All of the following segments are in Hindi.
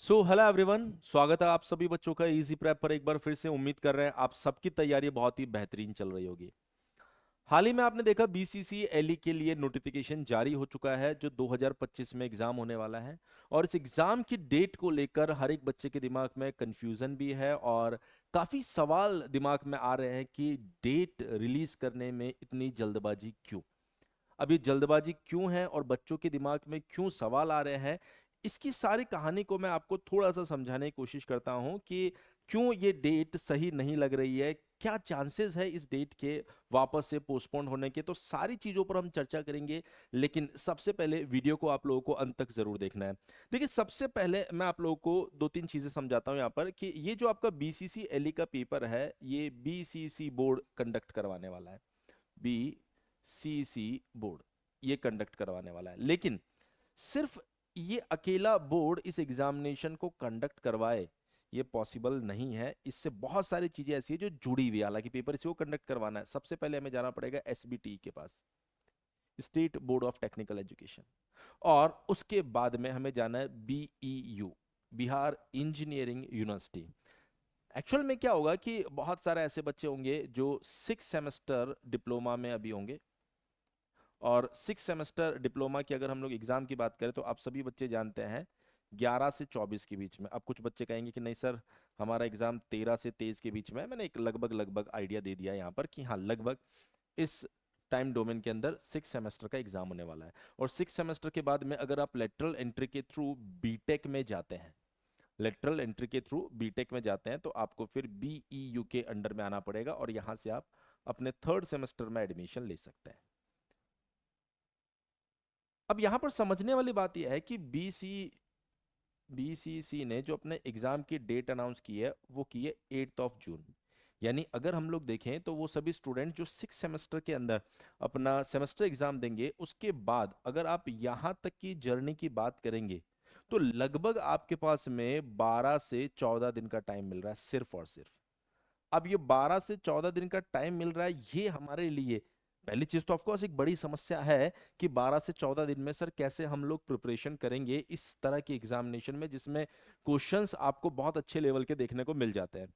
हेलो एवरीवन, स्वागत है आप सभी बच्चों का इजी प्रेप पर। एक बार फिर से उम्मीद कर रहे हैं आप सबकी तैयारी बहुत ही बेहतरीन चल रही होगी। हाल ही में आपने देखा बीसीसीएलई के लिए नोटिफिकेशन जारी हो चुका है जो 2025 में एग्जाम होने वाला है। और इस एग्जाम की डेट को लेकर हर एक बच्चे के दिमाग में कंफ्यूजन भी है और काफी सवाल दिमाग में आ रहे हैं कि डेट रिलीज करने में इतनी जल्दबाजी क्यों। अब ये जल्दबाजी क्यों है और बच्चों के दिमाग में क्यों सवाल आ रहे हैं, इसकी सारी कहानी को मैं आपको थोड़ा सा समझाने की कोशिश करता हूं कि क्यों ये डेट सही नहीं लग रही है, क्या चांसेस है इस डेट के वापस से पोस्टपोन होने के। तो सारी चीजों पर हम चर्चा करेंगे, लेकिन सबसे पहले वीडियो को आप लोगों को अंत तक जरूर देखना है। देखिए, सबसे पहले मैं आप लोगों को दो तीन चीजें समझाता हूं यहाँ पर कि ये जो आपका बीसीसीएलई का पेपर है, ये बीसीसी बोर्ड कंडक्ट करवाने वाला है। बीसीसी बोर्ड ये कंडक्ट करवाने वाला है, लेकिन सिर्फ ये अकेला बोर्ड इस एग्जामिनेशन को कंडक्ट करवाए ये पॉसिबल नहीं है। इससे बहुत सारी चीजें ऐसी है जो जुड़ी हुई है। हालांकि पेपर इसी को कंडक्ट करवाना है, सबसे पहले हमें जाना पड़ेगा एसबीटी के पास, state board of technical education. और उसके बाद में हमें जाना है BEU, Bihar engineering university. Actual में क्या होगा कि बहुत सारे ऐसे बच्चे होंगे जो 6 सेमेस्टर डिप्लोमा में अभी होंगे। और 6 सेमेस्टर डिप्लोमा की अगर हम लोग एग्जाम की बात करें तो आप सभी बच्चे जानते हैं 11 से 24 के बीच में। अब कुछ बच्चे कहेंगे कि नहीं सर, हमारा एग्जाम 13 से 23 के बीच में है। मैंने एक लगभग लगभग आइडिया दे दिया यहाँ पर कि हाँ, लगभग इस टाइम डोमेन के अंदर 6 सेमेस्टर का एग्जाम होने वाला है। और 6 सेमेस्टर के बाद में अगर आप लेटरल एंट्री के थ्रू बीटेक में जाते हैं, लेटरल एंट्री के थ्रू बीटेक में जाते हैं, तो आपको फिर बीईयू के अंडर में आना पड़ेगा और यहाँ से आप अपने 3rd सेमेस्टर में एडमिशन ले सकते हैं। अब यहां पर समझने वाली बात यह है कि बीसीसी ने जो अपने एग्जाम की डेट अनाउंस की है वो की है 8 जून। यानी अगर हम लोग देखें तो वो सभी स्टूडेंट जो 6 सेमेस्टर के अंदर अपना सेमेस्टर एग्जाम देंगे, उसके बाद अगर आप यहां तक की जर्नी की बात करेंगे तो लगभग आपके पास में 12 से 14 दिन का टाइम मिल रहा है, सिर्फ और सिर्फ। अब ये 12 से 14 दिन का टाइम मिल रहा है, ये हमारे लिए पहली चीज तो ऑफकोर्स एक बड़ी समस्या है कि 12 से 14 दिन में सर कैसे हम लोग प्रिपरेशन करेंगे इस तरह की एग्जामिनेशन में जिसमें क्वेश्चंस आपको बहुत अच्छे लेवल के देखने को मिल जाते हैं।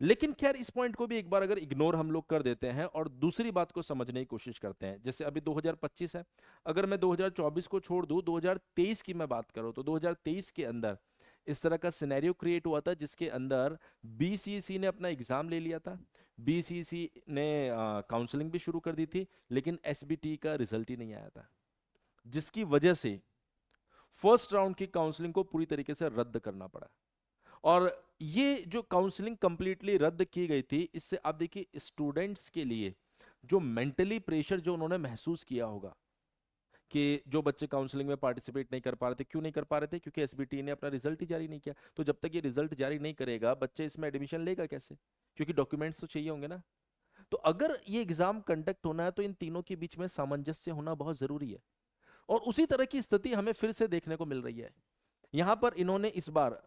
लेकिन खैर, इस पॉइंट को भी एक बार अगर इग्नोर हम लोग कर देते हैं और दूसरी बात को समझने की कोशिश करते हैं, जैसे अभी 2025 है, अगर मैं 2024 को छोड़ दूं, 2023 की मैं बात करूं तो 2023 के अंदर इस तरह का सिनेरियो क्रिएट हुआ था जिसके अंदर बीसीसी ने अपना एग्जाम ले लिया था, बीसीसी ने काउंसलिंग भी शुरू कर दी थी, लेकिन एसबीटी का रिजल्ट ही नहीं आया था, जिसकी वजह से फर्स्ट राउंड की काउंसलिंग को पूरी तरीके से रद्द करना पड़ा। और ये जो काउंसलिंग कंप्लीटली रद्द की गई थी, इससे आप देखिए स्टूडेंट्स के लिए जो मेंटली प्रेशर जो उन्होंने महसूस किया होगा कि जो बच्चे काउंसलिंग में पार्टिसिपेट नहीं कर पा रहे थे, क्यों नहीं कर पा रहे थे? क्योंकि एसबीटी ने अपना रिजल्ट ही जारी नहीं किया। तो जब तक ये रिजल्ट जारी नहीं करेगा, बच्चे इसमें एडमिशन लेगा कैसे? क्योंकि डॉक्यूमेंट्स तो चाहिए होंगे ना। तो अगर ये एग्जाम कंडक्ट होना है तो इन तीनों के बीच में सामंजस्य होना बहुत जरूरी है। और उसी तरह की स्थिति हमें फिर से देखने को मिल रही है। यहां पर इन्होंने इस बार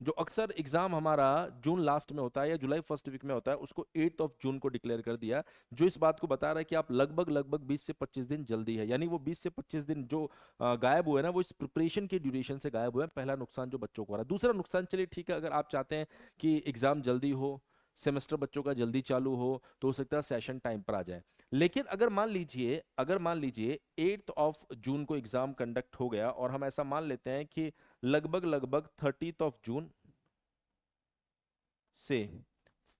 जो अक्सर एग्जाम हमारा जून लास्ट में होता है या जुलाई फर्स्ट वीक में होता है, उसको 8 जून को डिक्लेयर कर दिया, जो इस बात को बता रहा है कि आप लगभग लगभग 20 से 25 दिन जल्दी है। यानी वो 20 से 25 दिन जो गायब हुए ना, वो इस प्रिपरेशन के ड्यूरेशन से गायब हुए हैं। पहला नुकसान जो बच्चों को हो रहा है। दूसरा नुकसान, चलिए ठीक है, अगर आप चाहते हैं कि एग्जाम जल्दी हो, सेमेस्टर बच्चों का जल्दी चालू हो सकता है सेशन टाइम पर आ जाए। लेकिन अगर मान लीजिए 8 जून को एग्जाम कंडक्ट हो गया और हम ऐसा मान लेते हैं कि लगभग लगभग 30 जून से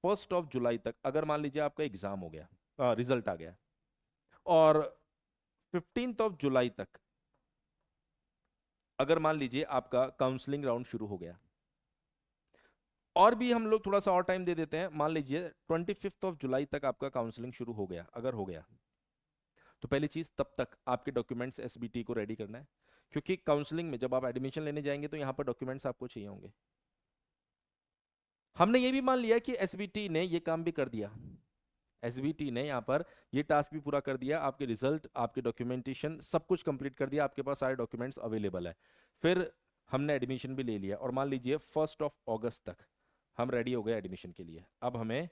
1 जुलाई तक अगर मान लीजिए आपका एग्जाम हो गया, रिजल्ट आ गया, और 15 जुलाई तक अगर मान लीजिए आपका काउंसलिंग राउंड शुरू हो गया, और भी हम लोग थोड़ा सा और टाइम दे देते हैं, मान लीजिए 25 जुलाई तक आपका काउंसलिंग शुरू हो गया, अगर हो गया, तो पहली चीज तब तक आपके डॉक्यूमेंट्स एसबीटी को रेडी करना है। क्योंकि काउंसलिंग में जब आप एडमिशन लेने जाएंगे तो यहाँ पर डॉक्यूमेंट्स आपको चाहिए होंगे। हमने ये भी मान लिया कि एसबीटी ने ये काम भी कर दिया, एसबीटी ने यहाँ पर ये टास्क भी पूरा कर दिया, आपके रिजल्ट, आपके डॉक्यूमेंटेशन सब कुछ कंप्लीट कर दिया, आपके पास सारे डॉक्यूमेंट्स अवेलेबल है। फिर हमने एडमिशन भी ले लिया और मान लीजिए 1 अगस्त तक हम रेडी हो गए एडमिशन के लिए। अब हमें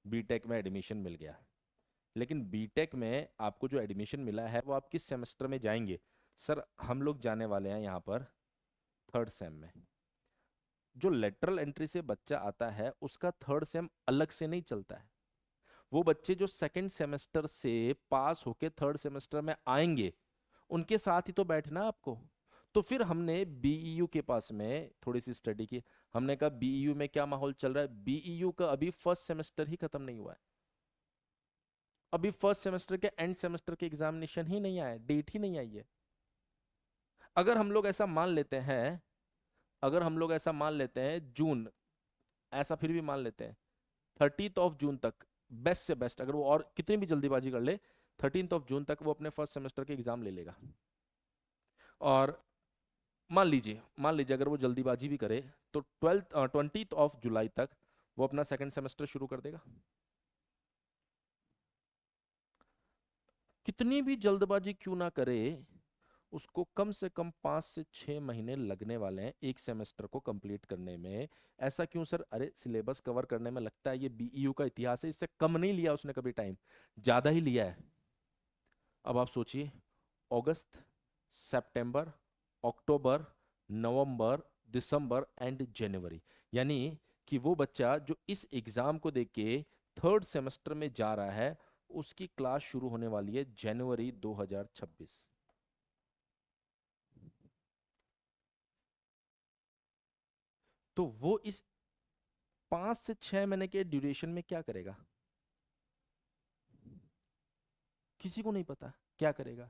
बीटेक में एडमिशन मिल गया, लेकिन बीटेक में आपको जो एडमिशन मिला है वो आप किस सेमेस्टर में जाएंगे? सर, हम लोग जाने वाले हैं यहाँ पर 3rd सेम में। जो लेटरल एंट्री से बच्चा आता है उसका थर्ड सेम अलग से नहीं चलता है। वो बच्चे जो सेकंड सेमेस्टर से पास होके थर्ड सेमेस्टर में आएंगे उनके साथ ही तो बैठना आपको। तो फिर हमने बीईयू के पास में थोड़ी सी स्टडी की। हमने कहा बीईयू में क्या माहौल चल रहा है। बीईयू का अभी फर्स्ट सेमेस्टर ही खत्म नहीं हुआ है। अभी फर्स्ट सेमेस्टर के एंड सेमेस्टर के एग्जामिनेशन ही नहीं आया, डेट ही नहीं आई है। अगर हम लोग ऐसा मान लेते हैं, अगर हम लोग ऐसा मान लेते हैं जून, ऐसा फिर भी मान लेते हैं 30 ऑफ जून तक बेस्ट से बेस्ट, अगर वो और कितनी भी जल्दीबाजी कर ले 13 ऑफ जून तक वो अपने फर्स्ट सेमेस्टर के एग्जाम ले लेगा। और मान लीजिए अगर वो जल्दीबाजी भी करे तो 20 ऑफ जुलाई तक वो अपना सेकंड सेमेस्टर शुरू कर देगा। कितनी भी जल्दबाजी क्यों ना करे, उसको कम से कम 5 से 6 महीने लगने वाले हैं एक सेमेस्टर को कंप्लीट करने में। ऐसा क्यों सर? अरे सिलेबस कवर करने में लगता है, ये बीईयू का इतिहास है, इससे कम नहीं लिया उसने कभी टाइम, ज्यादा ही लिया है। अब आप सोचिए, अगस्त, सितंबर, अक्टूबर, नवंबर, दिसंबर एंड जनवरी, यानी कि वो बच्चा जो इस एग्जाम को देख के थर्ड सेमेस्टर में जा रहा है उसकी क्लास शुरू होने वाली है जनवरी 2026। तो वो इस 5 से 6 महीने के ड्यूरेशन में क्या करेगा, किसी को नहीं पता क्या करेगा।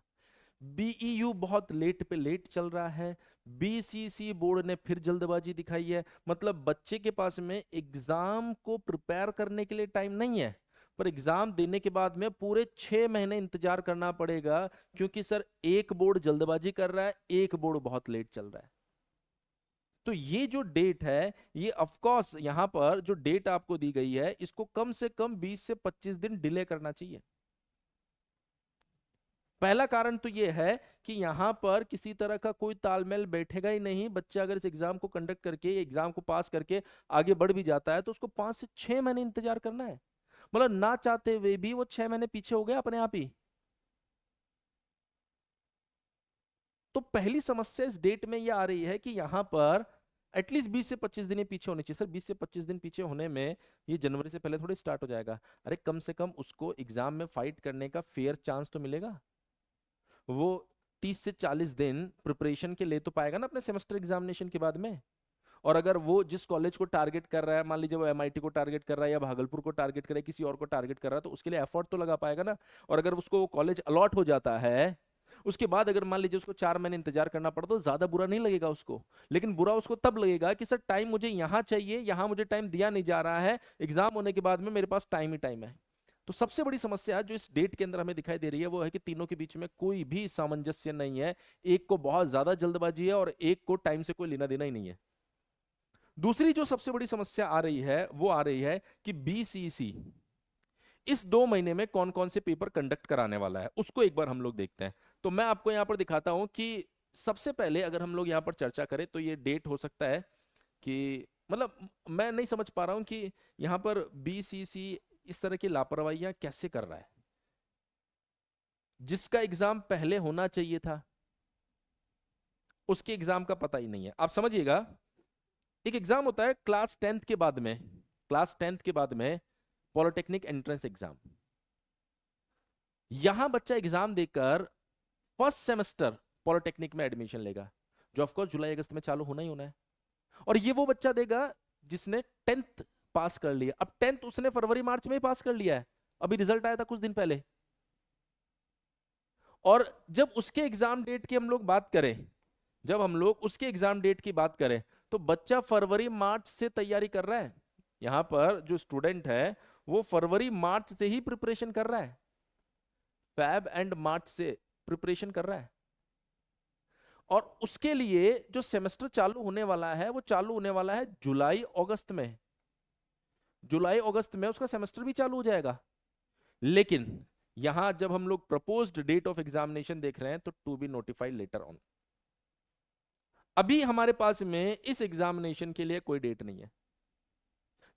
बीईयू बहुत लेट पे लेट चल रहा है। बीसीसी बोर्ड ने फिर जल्दबाजी दिखाई है। मतलब बच्चे के पास में एग्जाम को प्रिपेयर करने के लिए टाइम नहीं है, पर एग्जाम देने के बाद में पूरे 6 महीने इंतजार करना पड़ेगा, क्योंकि सर एक बोर्ड जल्दबाजी कर रहा है, एक बोर्ड बहुत लेट चल रहा है। तो ये जो डेट है, ये ऑफ कोर्स यहां पर जो डेट आपको दी गई है इसको कम से कम 20 से 25 दिन डिले करना चाहिए। पहला कारण तो ये है कि यहां पर किसी तरह का कोई तालमेल बैठेगा ही नहीं। बच्चा अगर इस एग्जाम को कंडक्ट करके एग्जाम को पास करके आगे बढ़ भी जाता है तो उसको 5 से 6 महीने इंतजार करना है। मतलब ना चाहते हुए भी वो 6 महीने पीछे हो गया अपने आप ही। तो पहली समस्या इस डेट में ये आ रही है कि यहां पर एटलीस्ट 20 से 25 दिन ये पीछे होने चाहिए। सर 20 से 25 दिन पीछे होने में ये जनवरी से पहले थोड़ी स्टार्ट हो जाएगा। अरे कम से कम उसको एग्जाम में फाइट करने का फेयर चांस तो मिलेगा। वो 30 से 40 दिन प्रिपरेशन के ले तो पाएगा ना अपने सेमेस्टर एग्जामिनेशन के बाद में। और अगर वो जिस कॉलेज को टारगेट कर रहा है, मान लीजिए वो एमआईटी को टारगेट कर रहा है या भागलपुर को टारगेट कर रहा है, किसी और को टारगेट कर रहा है, तो उसके लिए एफर्ट तो लगा पाएगा ना। और अगर उसको वो कॉलेज अलॉट हो जाता है उसके बाद अगर मान लीजिए उसको 4 महीने इंतजार करना पड़ा तो ज्यादा बुरा नहीं लगेगा उसको। लेकिन बुरा उसको तब लगेगा कि सर टाइम मुझे यहाँ चाहिए, यहाँ मुझे टाइम दिया नहीं जा रहा है, एग्जाम होने के बाद में मेरे पास टाइम ही टाइम है। तो सबसे बड़ी समस्या जो इस डेट के अंदर हमें दिखाई दे रही है वो है कि तीनों के बीच में कोई भी सामंजस्य नहीं है। एक को बहुत ज्यादा जल्दबाजी है और एक को टाइम से कोई लेना देना ही नहीं है। दूसरी जो सबसे बड़ी समस्या आ रही है वो आ रही है कि बीसीसी इस 2 महीने में कौन कौन से पेपर कंडक्ट कराने वाला है उसको एक बार हम लोग देखते हैं। तो मैं आपको यहां पर दिखाता हूं कि सबसे पहले अगर हम लोग यहां पर चर्चा करें तो ये डेट हो सकता है कि मतलब मैं नहीं समझ पा रहा हूं कि यहां पर बीसीसी इस तरह की लापरवाहियां कैसे कर रहा है। जिसका एग्जाम पहले होना चाहिए था उसके एग्जाम का पता ही नहीं है। आप समझिएगा, एक एग्जाम होता है क्लास टेंथ के बाद में पॉलिटेक्निक एंट्रेंस एग्जाम। यहां बच्चा एग्जाम देकर फर्स्ट सेमेस्टर पॉलिटेक्निक में एडमिशन लेगा, जो ऑफकोर्स जुलाई अगस्त में चालू होना ही होना है। और ये वो बच्चा देगा जिसने टेंथ पास कर लिया। अब टेंथ उसने फरवरी मार्च में ही पास कर लिया है, अभी रिजल्ट आया था कुछ दिन पहले। और जब उसके एग्जाम डेट की हम लोग बात करें, जब हम लोग उसके एग्जाम डेट की बात करें तो बच्चा फरवरी मार्च से तैयारी कर रहा है। यहां पर जो स्टूडेंट है वो फरवरी मार्च से ही प्रिपरेशन कर रहा है, फैब एंड मार्च से प्रिपरेशन कर रहा है। और उसके लिए जो सेमेस्टर चालू होने वाला है वो चालू होने वाला है जुलाई अगस्त में। जुलाई अगस्त में उसका सेमेस्टर भी चालू हो जाएगा। लेकिन यहां जब हम लोग प्रपोज्ड डेट ऑफ एग्जामिनेशन देख रहे हैं तो to be notified later on. अभी हमारे पास में इस एग्जामिनेशन के लिए कोई डेट नहीं है।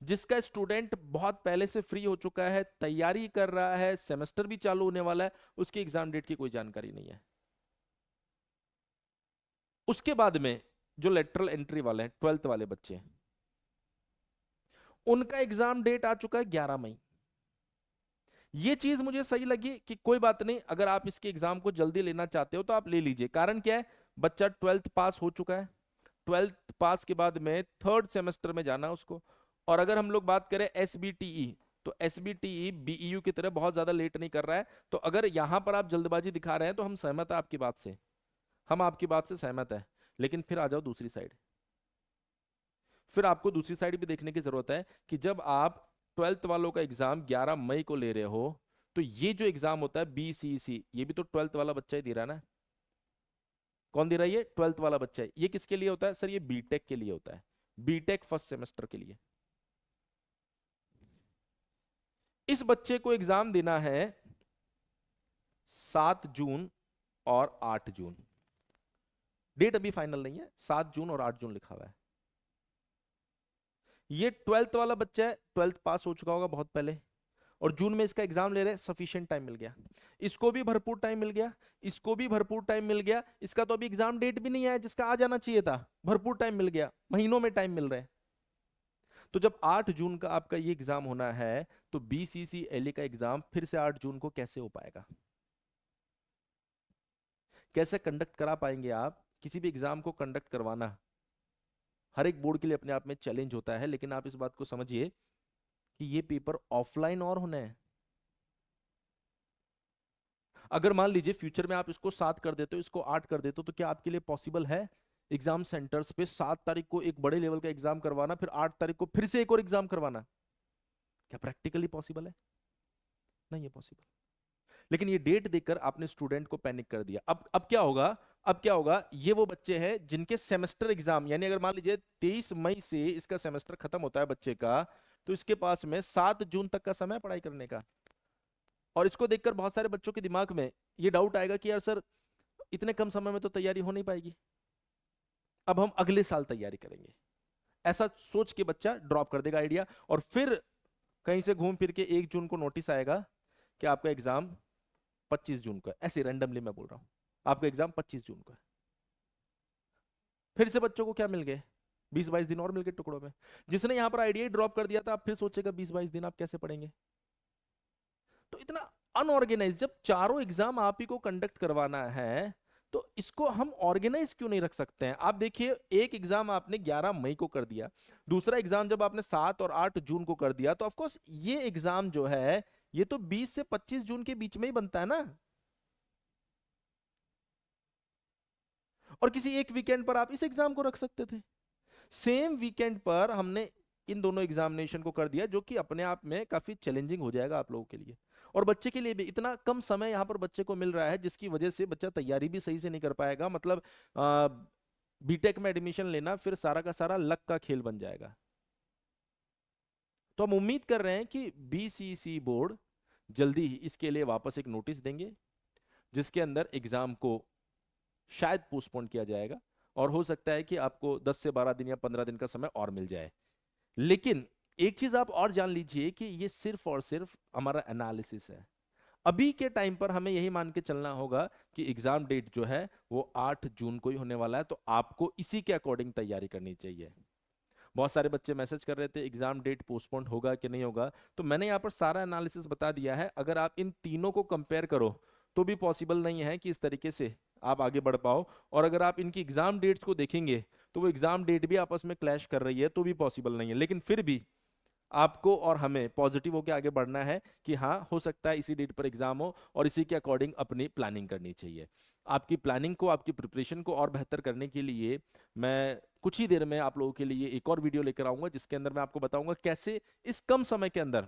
जिसका स्टूडेंट बहुत पहले से फ्री हो चुका है, तैयारी कर रहा है, सेमेस्टर भी चालू होने वाला है, उसकी एग्जाम डेट की कोई जानकारी नहीं है। उसके बाद में जो लेटरल एंट्री वाले हैं 12th वाले बच्चे हैं, उनका एग्जाम डेट आ चुका है 11 मई। ये चीज मुझे सही लगी कि कोई बात नहीं, अगर आप इसके एग्जाम को जल्दी लेना चाहते हो तो आप ले लीजिए। कारण क्या है, बच्चा 12th पास हो चुका है, 12th पास के बाद में थर्ड सेमेस्टर में जाना है उसको। और अगर हम लोग बात करें एसबीटीई, तो एसबीटीई बीईयू की तरह बहुत ज्यादा लेट नहीं कर रहा है। तो अगर यहां पर आप जल्दबाजी दिखा रहे हैं तो हम सहमत है आपकी बात से, हम आपकी बात से सहमत है। लेकिन फिर आ जाओ दूसरी साइड, फिर आपको दूसरी साइड भी देखने की जरूरत है कि जब आप 12th वालों का एग्जाम 11 मई को ले रहे हो, तो ये जो एग्जाम होता है बीसीसी, ये भी तो 12th वाला बच्चा ही दे रहा है ना। कौन दे रहा है? ये 12th वाला बच्चा है। ये किसके लिए होता है सर? ये बीटेक के लिए होता है, बीटेक फर्स्ट सेमेस्टर के लिए। इस बच्चे को एग्जाम देना है 7 जून और 8 जून। डेट अभी फाइनल नहीं है, 7 जून और 8 जून लिखा हुआ है। ये 12th वाला बच्चा है, 12th पास हो चुका होगा बहुत पहले, और जून में इसका एग्जाम ले रहे हैं, सफिशिएंट टाइम मिल गया। इसको भी भरपूर टाइम मिल गया, इसको भी भरपूर टाइम मिल गया। इसका तो अभी एग्जाम डेट भी नहीं आया जिसका आ जाना चाहिए था, भरपूर टाइम मिल गया, महीनों में टाइम मिल रहा है। तो जब 8 जून का आपका ये एग्जाम होना है, तो बीसीसीएलए का एग्जाम फिर से 8 जून को कैसे हो पाएगा? कैसे कंडक्ट करा पाएंगे आप? किसी भी एग्जाम को कंडक्ट करवाना हर एक बोर्ड के लिए अपने आप में चैलेंज होता है, लेकिन आप इस बात को समझिए कि ये पेपर ऑफलाइन और होना है। अगर मान लीजिए फ्यूचर में आप इसको 7 कर देते हो, इसको 8 कर देते हो, तो क्या आपके लिए पॉसिबल है एग्जाम सेंटर्स पे 7 तारीख को एक बड़े लेवल का एग्जाम करवाना, फिर 8 तारीख को फिर से एक और एग्जाम करवाना? क्या प्रैक्टिकली पॉसिबल है? नहीं है पॉसिबल। लेकिन ये डेट देखकर आपने स्टूडेंट को पैनिक कर दिया। अब क्या होगा? अब क्या होगा? ये वो बच्चे हैं जिनके सेमेस्टर एग्जाम, यानी अगर मान लीजिए 23 मई से इसका सेमेस्टर खत्म होता है बच्चे का, तो इसके पास में 7 जून तक का समय है पढ़ाई करने का। और इसको देखकर बहुत सारे बच्चों के दिमाग में ये डाउट आएगा कि यार सर, इतने कम समय में तो तैयारी हो नहीं पाएगी, अब हम अगले साल तैयारी करेंगे। ऐसा सोच के बच्चा ड्रॉप कर देगा आइडिया, और फिर कहीं से घूम फिर के 1 जून को नोटिस आएगा कि आपका एग्जाम 25 जून को है। ऐसे रैंडमली मैं बोल रहा हूं, आपका एग्जाम 25 जून को है। फिर से बच्चों को क्या मिल गए? 20-22 दिन और मिल गए टुकड़ों में। जिसने यहां पर आइडिया ड्रॉप कर दिया था, आप फिर सोचेगा 20-22 दिन आप कैसे पढ़ेंगे? तो इतना अनऑर्गेनाइज, जब चारों एग्जाम आप ही को कंडक्ट करवाना है, तो इसको हम ऑर्गेनाइज क्यों नहीं रख सकते हैं? आप देखिए, एक एग्जाम आपने 11 मई को कर दिया, दूसरा एग्जाम जब आपने 7 और 8 जून को कर दिया, तो ऑफकोर्स ये एग्जाम जो है ये तो 20 से 25 जून के बीच में ही बनता है ना। और किसी एक वीकेंड पर आप इस एग्जाम को रख सकते थे। सेम वीकेंड पर हमने इन दोनों एग्जामिनेशन को कर दिया, जो कि अपने आप में काफी चैलेंजिंग हो जाएगा आप लोगों के लिए, और बच्चे के लिए भी। इतना कम समय यहाँ पर बच्चे को मिल रहा है, जिसकी वजह से बच्चा तैयारी भी सही से नहीं कर पाएगा। मतलब बीटेक में एडमिशन लेना फिर सारा का सारा लक का खेल बन जाएगा। तो हम उम्मीद कर रहे हैं कि बीसीसी बोर्ड जल्दी ही इसके लिए वापस एक नोटिस देंगे, जिसके अंदर एग्जाम को शायद पोस्टपोन किया जाएगा, और हो सकता है कि आपको 10 से 12 दिन या 15 दिन का समय और मिल जाए। लेकिन एक चीज आप और जान लीजिए कि ये सिर्फ और सिर्फ हमारा एनालिसिस है। अभी के टाइम पर हमें यही मान के चलना होगा कि एग्जाम डेट जो है वो 8 जून को ही होने वाला है, तो आपको इसी के अकॉर्डिंग तैयारी करनी चाहिए। बहुत सारे बच्चे मैसेज कर रहे थे एग्जाम डेट पोस्टपोन होगा कि नहीं होगा, तो मैंने यहाँ पर सारा एनालिसिस बता दिया है। अगर आप इन तीनों को कंपेयर करो, तो भी पॉसिबल नहीं है कि इस तरीके से आप आगे बढ़ पाओ। और अगर आप इनकी एग्जाम डेट्स को देखेंगे, तो वो एग्जाम डेट भी आपस में क्लैश कर रही है, तो भी पॉसिबल नहीं है। लेकिन फिर भी आपको और हमें पॉजिटिव होकर आगे बढ़ना है कि हाँ, हो सकता है इसी डेट पर एग्जाम हो, और इसी के अकॉर्डिंग अपनी प्लानिंग करनी चाहिए। आपकी प्लानिंग को, आपकी प्रिपरेशन को और बेहतर करने के लिए मैं कुछ ही देर में आप लोगों के लिए एक और वीडियो लेकर आऊंगा, जिसके अंदर मैं आपको बताऊंगा कैसे इस कम समय के अंदर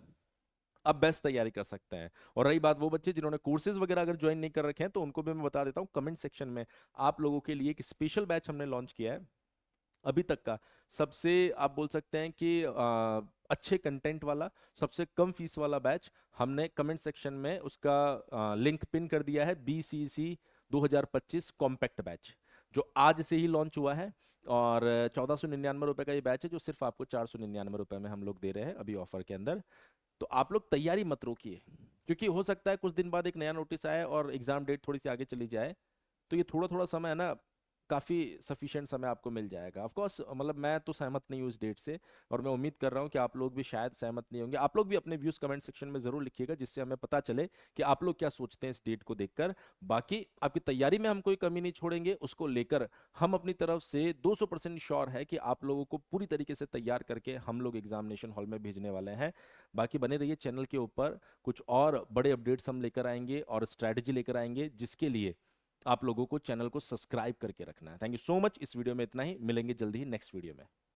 आप बेस्ट तैयारी कर सकते हैं। और रही बात वो बच्चे जिन्होंने कोर्सेज वगैरह अगर ज्वाइन नहीं कर रखे हैं, तो उनको भी मैं बता देता हूँ, कमेंट सेक्शन में आप लोगों के लिए एक स्पेशल बैच हमने लॉन्च किया है, अभी तक का सबसे, आप बोल सकते हैं कि अच्छे कंटेंट वाला, सबसे कम फीस वाला बैच। हमने कमेंट सेक्शन में उसका लिंक पिन कर दिया है, बीसीसी 2025 कॉम्पैक्ट बैच, जो आज से ही लॉन्च हुआ है। और 1499 रुपए का ये बैच है, जो सिर्फ आपको 499 रुपए में हम लोग दे रहे हैं अभी ऑफर के अंदर। तो आप लोग तैयारी मत रोकिए, क्योंकि हो सकता है कुछ दिन बाद एक नया नोटिस आए और एग्जाम डेट थोड़ी सी आगे चली जाए। तो ये थोड़ा थोड़ा समय है ना, काफ़ी सफिशिएंट समय आपको मिल जाएगा। ऑफ कोर्स मतलब मैं तो सहमत नहीं हूँ इस डेट से, और मैं उम्मीद कर रहा हूँ कि आप लोग भी शायद सहमत नहीं होंगे। आप लोग भी अपने व्यूज़ कमेंट सेक्शन में ज़रूर लिखिएगा, जिससे हमें पता चले कि आप लोग क्या सोचते हैं इस डेट को देखकर। बाकी आपकी तैयारी में हम कोई कमी नहीं छोड़ेंगे, उसको लेकर हम अपनी तरफ से 200% श्योर है कि आप लोगों को पूरी तरीके से तैयार करके हम लोग एग्जामिनेशन हॉल में भेजने वाले हैं। बाकी बने रहिए चैनल के ऊपर, कुछ और बड़े अपडेट्स हम लेकर आएंगे और स्ट्रैटेजी लेकर आएंगे, जिसके लिए आप लोगों को चैनल को सब्सक्राइब करके रखना है। Thank you so much. इस वीडियो में इतना ही, मिलेंगे जल्दी ही नेक्स्ट वीडियो में।